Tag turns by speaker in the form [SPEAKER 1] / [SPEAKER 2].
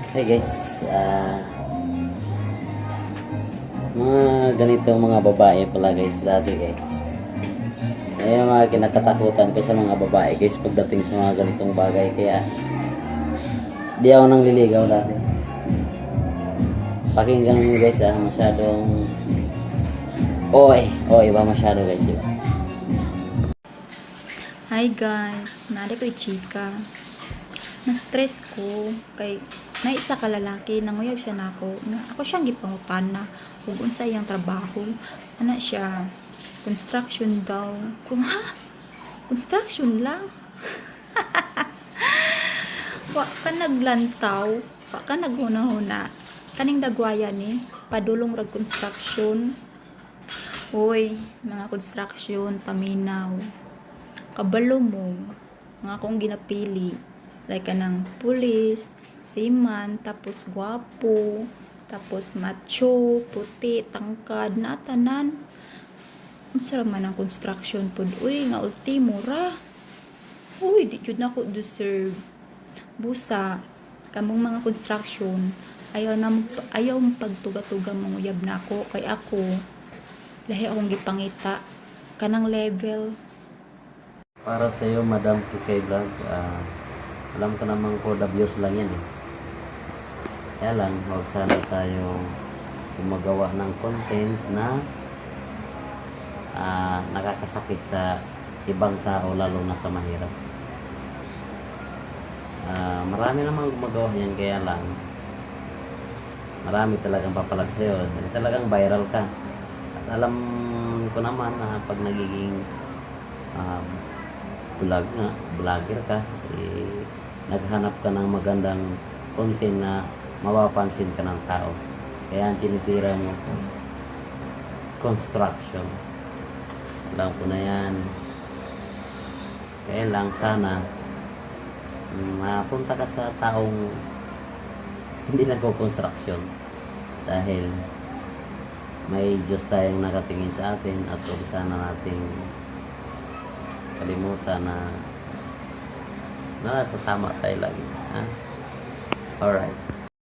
[SPEAKER 1] Hey guys, mga ganito mga babae pala guys dati guys. Ayan yung mga kinakatakutan ko sa mga babae guys pagdating sa mga ganitong bagay. Kaya di ako nang liligaw dati. Pakinggan mo guys masyadong oy ba masyado guys, diba?
[SPEAKER 2] Hi guys, nari ko'y chika. Na-stress ko kay na isa ka lalaki nanguyaw siya nako. Ako siyang gipangutana ug unsa iyang trabaho. Ana siya construction daw. Kung ha? Construction lang. Wa ka naglantaw, wa ka naghuna-huna. Kaning dagwaya ni padulong rag construction. Hoy, mga construction, paminaw. Kabalo mo mga akong ginapili like kanang pulis, seaman, tapos gwapo, tapos macho, puti, tangkad na tanan. Unsa man ang construction pod uy nga ultimo ra. Uy di jud nako deserve. Busa kamong mga construction ayaw pagtuga-tuga manguyab nako kay ako lahi akong gipangita kanang level.
[SPEAKER 1] Para sa iyo Madam PK Vlog, alam ko namang code views lang yan eh. Kaya lang, huwag sana tayong gumagawa ng content na nakakasakit sa ibang tao, lalo na sa mahirap. Marami namang gumagawa yan, kaya lang marami talagang papalag sa'yo. Talagang viral ka. At alam ko naman na pag nagiging vlogger ka, naghanap ka ng magandang content na mapapansin ka ng tao. Kaya ang tinitira mo construction. Alam ko na yan. Kaya lang sana mapunta ka sa taong hindi nagko-construction, dahil may Diyos tayong nakatingin sa atin at huwag sana nating kalimutan na nasa tama tayo lagi. Alright.